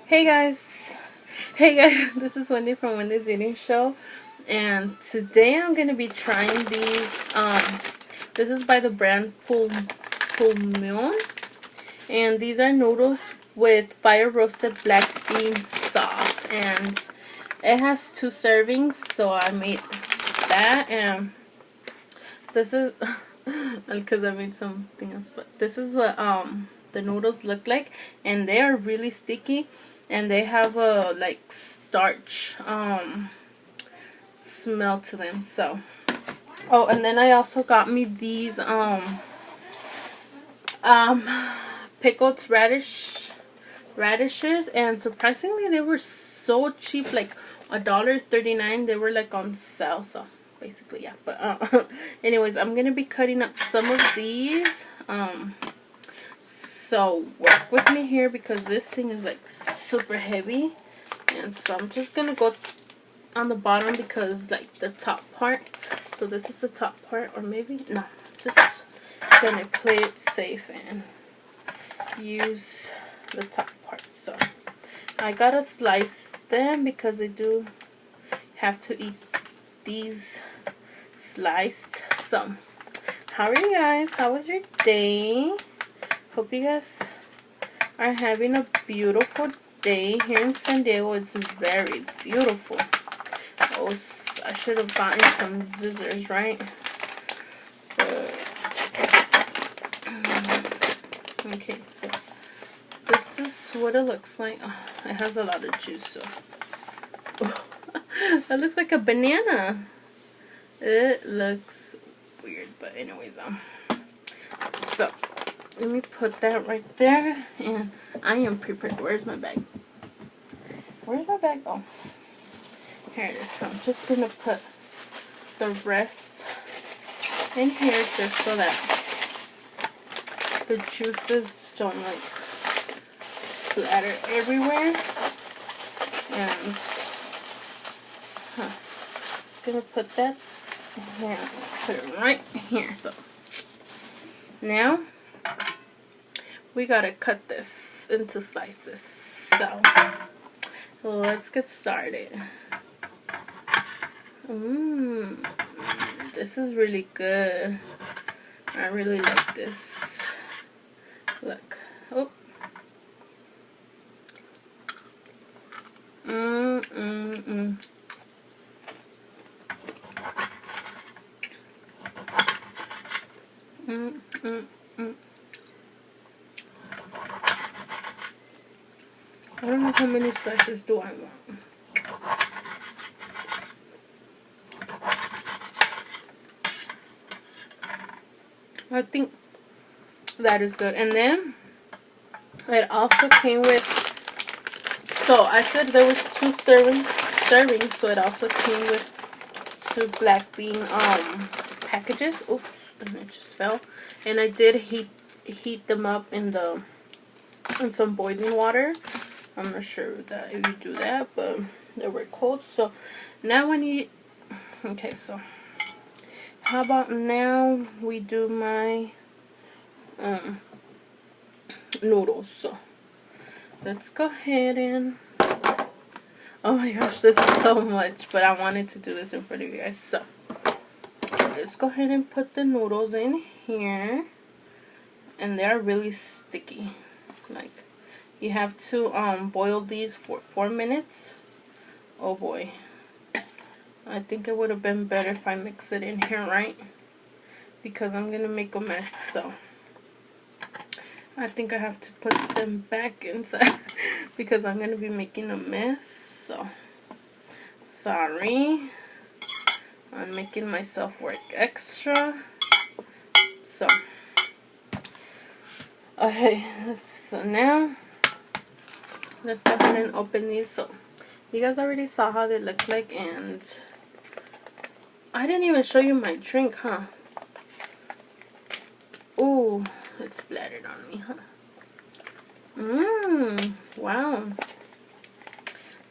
Hey guys, hey guys, this is Wendy from Wendy's Eating Show, and today I'm gonna be trying these. This is by the brand Pulmyon, and these are noodles with fire roasted black bean sauce, and it has 2 servings, so I made that, and this is because I made something else, but this is what the noodles look like, and they are really sticky, and they have a like starch smell to them. So oh, and then I also got me these um pickled radishes, and surprisingly they were so cheap, like $1.39. They were like on sale, so basically yeah. But anyways, I'm gonna be cutting up some of these, so work with me here because this thing is like super heavy, and so I'm just gonna go on the bottom because like the top part. So this is the top part, or maybe no, just gonna play it safe and use the top part. So I gotta slice them because I do have to eat these sliced. So how are you guys? How was your day? Hope you guys are having a beautiful day. Here in San Diego, it's very beautiful. Oh, I should have gotten some scissors, right? Okay, so this is what it looks like. Oh, it has a lot of juice, so that looks like a banana. It looks weird, but anyway, so let me put that right there, and I am prepared. Where's my bag? Where's my bag? Oh, here it is. So I'm just gonna put the rest in here just so that the juices don't like splatter everywhere. And gonna put that here, put it right here. So now we gotta cut this into slices. So let's get started. This is really good. I really like this. Look. Oh. I don't know how many slices do I want. I think that is good. And then it also came with, so I said there was 2 servings, so it also came with 2 black bean packages. Oops, and it just fell. And I did heat them up in some boiling water. I'm not sure that if you do that, but they were cold. So now when you, okay, so how about now we do my noodles. So let's go ahead and, oh my gosh, this is so much, but I wanted to do this in front of you guys. So let's go ahead and put the noodles in here, and they're really sticky. Like, you have to boil these for 4 minutes. Oh boy, I think it would have been better if I mix it in here, right? Because I'm gonna make a mess. So I think I have to put them back inside because I'm gonna be making a mess. So sorry, I'm making myself work extra. So okay, so now let's go ahead and open these. So you guys already saw how they look like, and I didn't even show you my drink, huh? Ooh, it splattered on me, huh? Wow.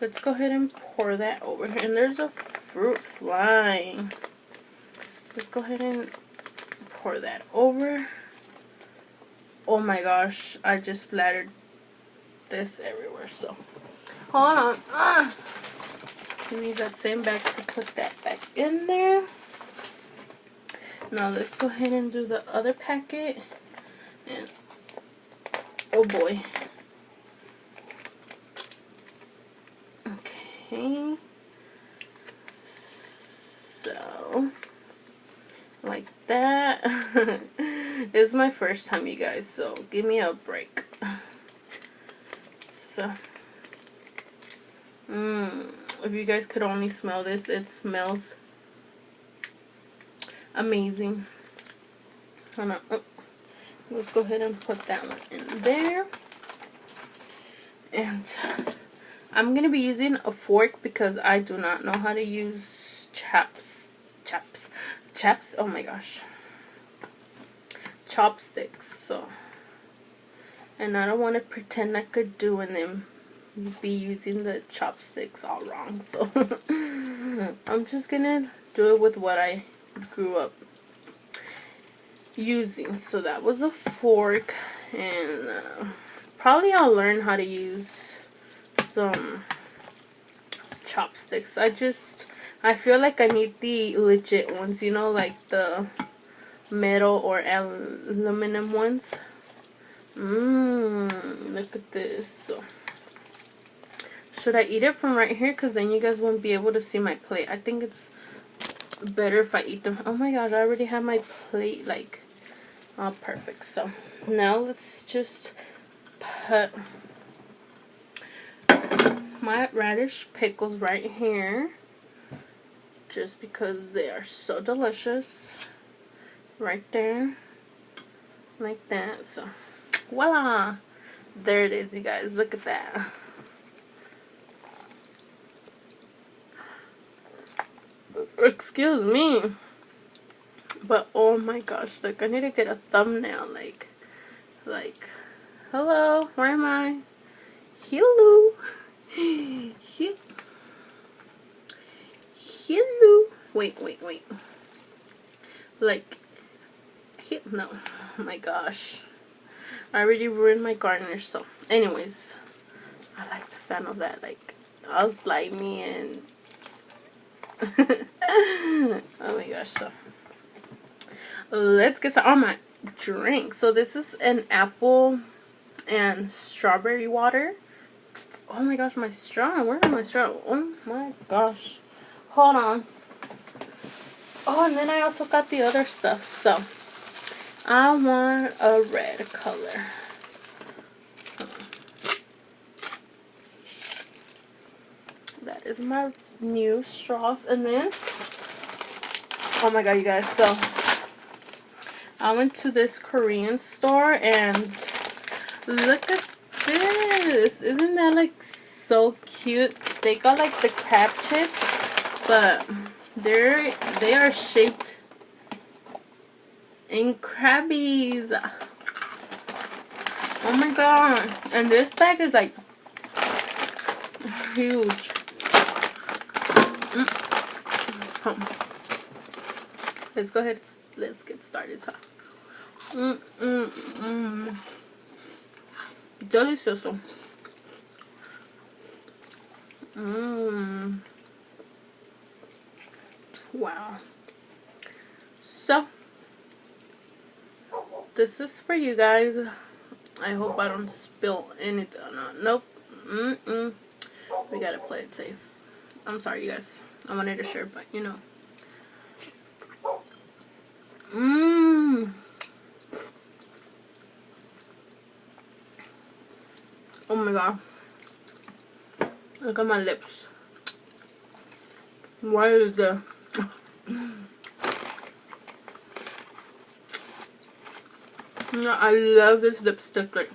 Let's go ahead and pour that over here. And there's a fruit flying. Let's go ahead and pour that over. Oh my gosh, I just splattered this everywhere. So hold on. Use that same bag to put that back in there. Now let's go ahead and do the other packet. And oh boy. Okay. So like that. It's my first time, you guys, so give me a break. So if you guys could only smell this, it smells amazing. Hold on. Oh, let's go ahead and put that one in there. And I'm gonna be using a fork because I do not know how to use chaps. Oh my gosh, chopsticks. So, and I don't want to pretend I could do and then be using the chopsticks all wrong. So I'm just gonna do it with what I grew up using. So that was a fork, and probably I'll learn how to use some chopsticks. I feel like I need the legit ones, you know, like the metal or aluminum ones. Look at this. So should I eat it from right here? Because then you guys won't be able to see my plate. I think it's better if I eat them. Oh my gosh, I already have my plate like all perfect. So now let's just put my radish pickles right here, just because they are so delicious. Right there, like that. So voila, there it is, you guys. Look at that. Excuse me, but oh my gosh, like I need to get a thumbnail. Like hello, where am I? Hello. Hello. Wait. Like, no. Oh my gosh. I already ruined my garnish. So, anyways, I like the sound of that. Like, all slimy and. Oh my gosh. So, let's get started on my drink. So, this is an apple and strawberry water. Oh my gosh, my straw. Where is my straw? Oh my gosh. Hold on. Oh, and then I also got the other stuff. So, I want a red color. That is my new straws. And then, oh my god, you guys. So, I went to this Korean store and look at this. Isn't that like so cute? They got like the crab chips, but they are shaped in crabbies. Oh my god. And this bag is like huge. Let's go ahead. Let's get started. Delicioso. Wow. So, this is for you guys. I hope I don't spill anything. Nope. We gotta play it safe. I'm sorry, you guys. I wanted to share, but you know. Oh my god. Look at my lips. Why is there? No, I love this lipstick. Like,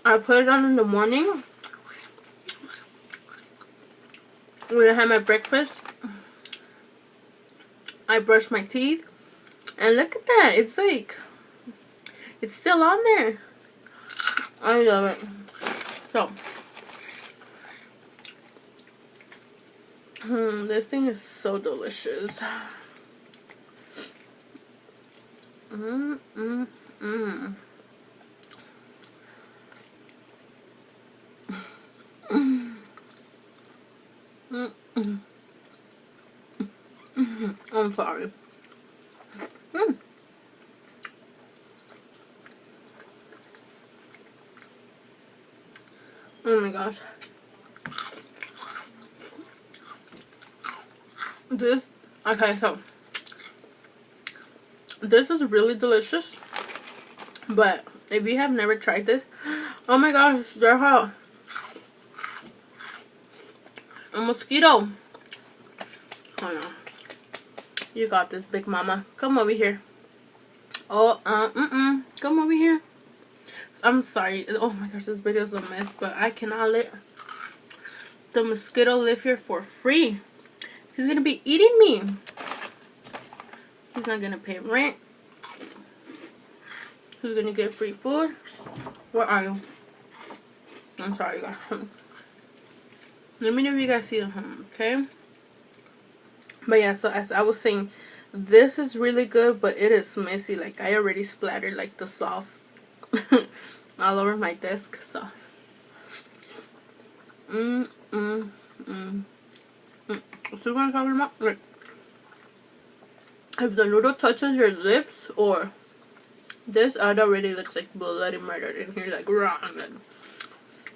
I put it on in the morning when I had my breakfast. I brush my teeth, and look at that. It's like, it's still on there. I love it. So, this thing is so delicious. I'm sorry. Mm. Oh my gosh. This, okay, so this is really delicious. But if you have never tried this, oh my gosh, they're hot. A mosquito. Hold on. You got this, big mama. Come over here. Oh, come over here. I'm sorry. Oh my gosh, this video is a mess, but I cannot let the mosquito live here for free. He's gonna be eating me. He's not gonna pay rent. He's gonna get free food. Where are you? I'm sorry, guys. Let me know if you guys see him, okay? But yeah, so as I was saying, this is really good, but it is messy. Like, I already splattered like the sauce all over my desk. So see what I'm talking about? Like, if the noodle touches your lips or this, it already looks like bloody murder in here, like raw,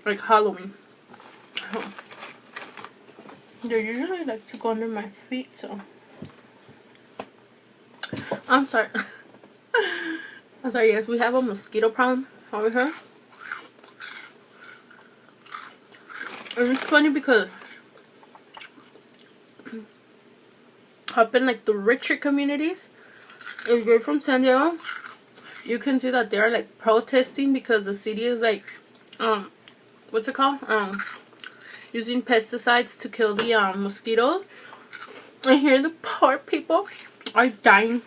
like Halloween. They usually like to go under my feet, so I'm sorry. I'm sorry. Yes, we have a mosquito problem over here, and it's funny because up in like the richer communities, if you're from San Diego, you can see that they're like protesting because the city is like what's it called, using pesticides to kill the mosquitoes. And here the poor people are dying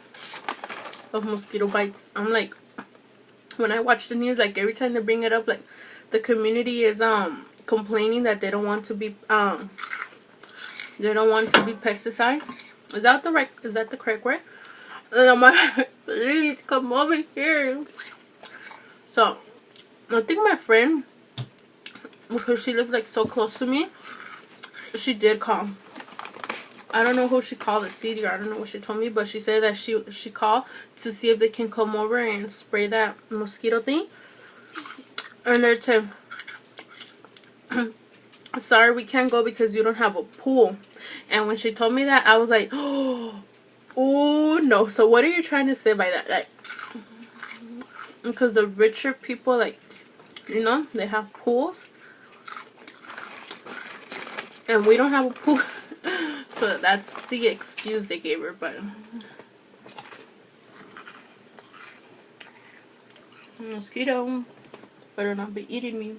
of mosquito bites. I'm like, when I watch the news, like every time they bring it up, like the community is complaining that they don't want to be pesticide. Is that the correct word? And I'm like, please come over here. So I think my friend, because she lives like so close to me, she did call. I don't know who she called, the city, or I don't know what she told me, but she said that she called to see if they can come over and spray that mosquito thing. And they're saying, sorry, we can't go because you don't have a pool. And when she told me that, I was like, oh no. So what are you trying to say by that? Like, because the richer people, like, you know, they have pools, and we don't have a pool. So that's the excuse they gave her. But mosquito better not be eating me.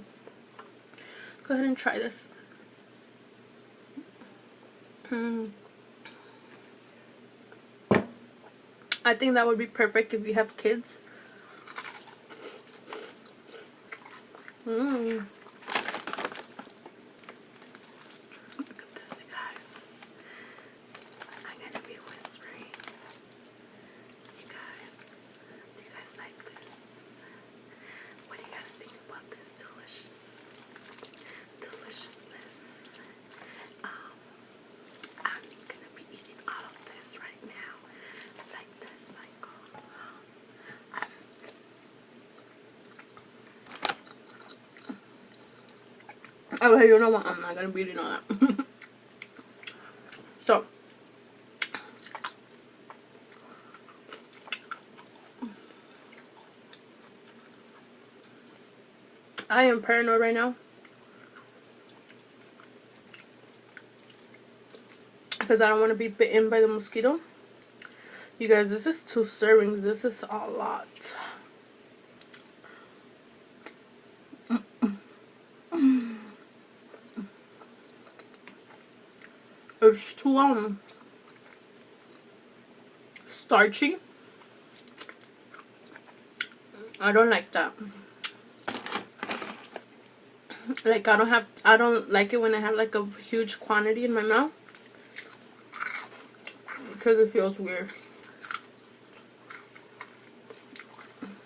Go ahead and try this. I think that would be perfect if you have kids. Look at this, guys. I'm gonna be whispering. You guys, do you guys like this? What do you guys think about this deliciousness? I'm gonna be eating all of this right now, like this, like. Oh, you know what? I'm not gonna be eating all that. So, I am paranoid right now because I don't want to be bitten by the mosquito. You guys, this is 2 servings. This is a lot. It's too starchy. I don't like that. Like, I don't like it when I have like a huge quantity in my mouth, because it feels weird.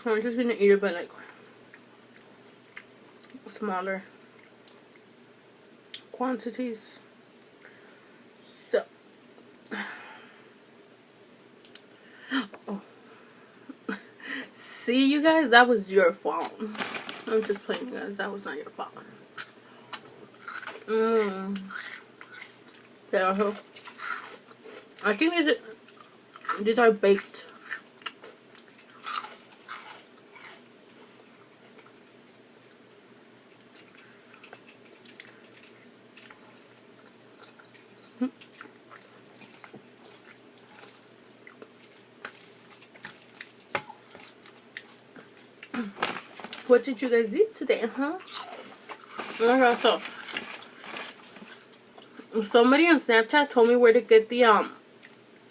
So I'm just gonna eat it by like smaller quantities. See, you guys, that was your fault. I'm just playing, you guys. That was not your fault. Yeah, I think these are baked. What did you guys eat today, huh? Okay, so somebody on Snapchat told me where to get the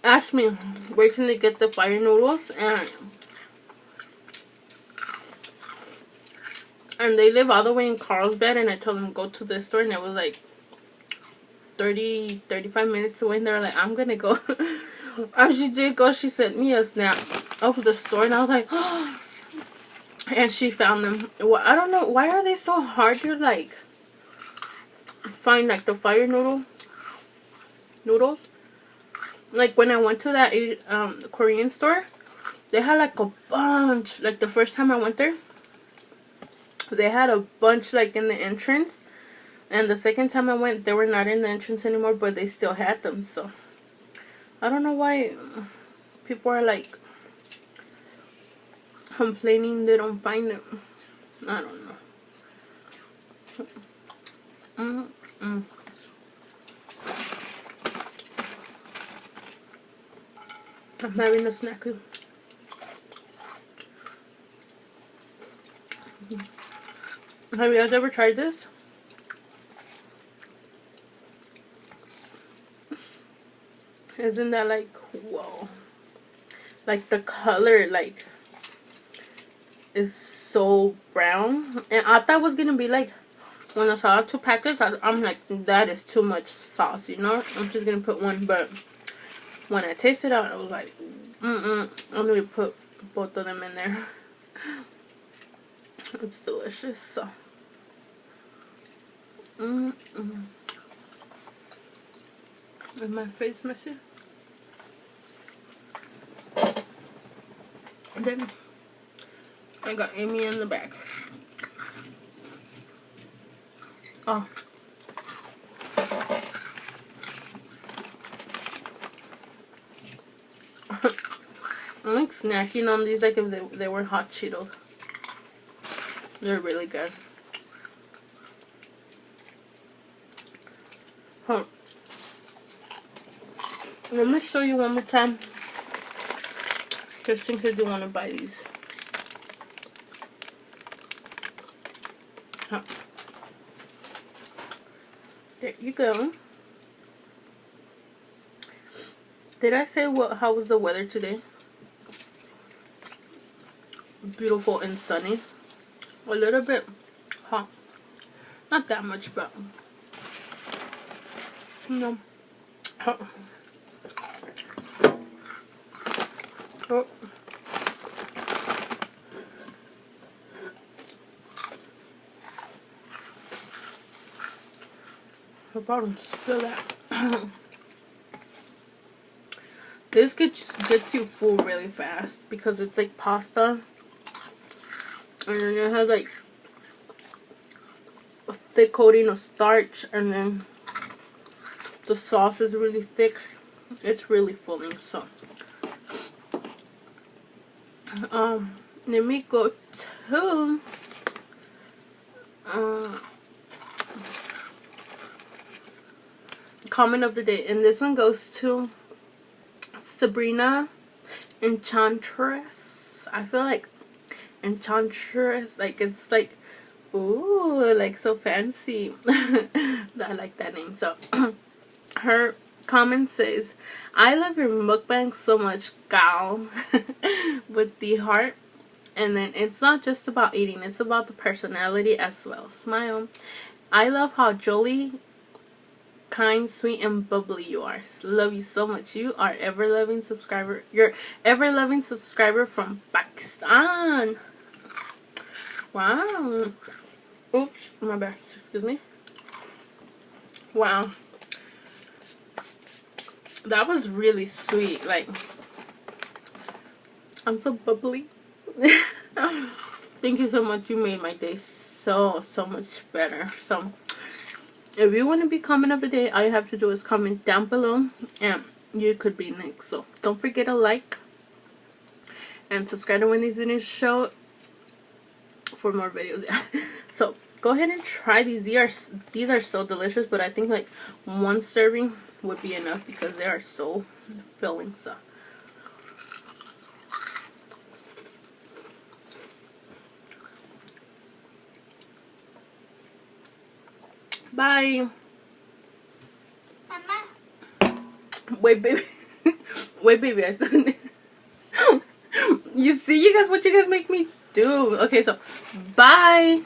asked me where can they get the fire noodles, and they live all the way in Carlsbad, and I told them go to this store, and it was like 35 minutes away, and they're like, I'm gonna go. And she did go. She sent me a snap of the store, and I was like, oh. And she found them. Well, I don't know, why are they so hard to like find, like the fire noodles. Like when I went to that Korean store, they had like a bunch. Like the first time I went there, they had a bunch like in the entrance, and the second time I went, they were not in the entrance anymore, but they still had them. So I don't know why people are like complaining they don't find them. I don't know. I'm having a snack. Have you guys ever tried this? Isn't that like, whoa. Like the color like is so brown. And I thought it was gonna be like, when I saw 2 packets, I'm like, that is too much sauce, you know? I'm just gonna put one, but when I tasted it, I was like, I'm gonna put both of them in there. It's delicious. So is my face messy? And then I got Amy in the back. Oh. I'm like snacking on these like if they were hot Cheetos. They're really good. Huh. Let me show you one more time. Just in case you want to buy these. Huh. There you go. Did I say how was the weather today? Beautiful and sunny. A little bit hot. Not that much, but no. Oh. Oh. The bottom, spill that. This gets you full really fast because it's like pasta, and then it has like a thick coating of starch, and then the sauce is really thick. It's really filling. So let me go to comment of the day, and this one goes to Sabrina Enchantress. I feel like Enchantress, like it's like, ooh, like so fancy. I like that name. So her comment says, I love your mukbang so much, gal. With the heart. And then it's not just about eating, it's about the personality as well. Smile. I love how jolly, kind, sweet, and bubbly you are. Love you so much. You are ever-loving subscriber. You're ever-loving subscriber from Pakistan. Wow. Oops, my bad. Excuse me. Wow. That was really sweet. Like, I'm so bubbly. Thank you so much. You made my day so much better. So if you want to be comment of the day, all you have to do is comment down below and you could be next. So don't forget to like and subscribe to Wendy's Dinner Show for more videos. So go ahead and try these. These are so delicious, but I think like one serving would be enough because they are so filling. So bye. Mama. Wait, baby. Wait, baby. I said. You see, you guys, what you guys make me do. Okay, so bye.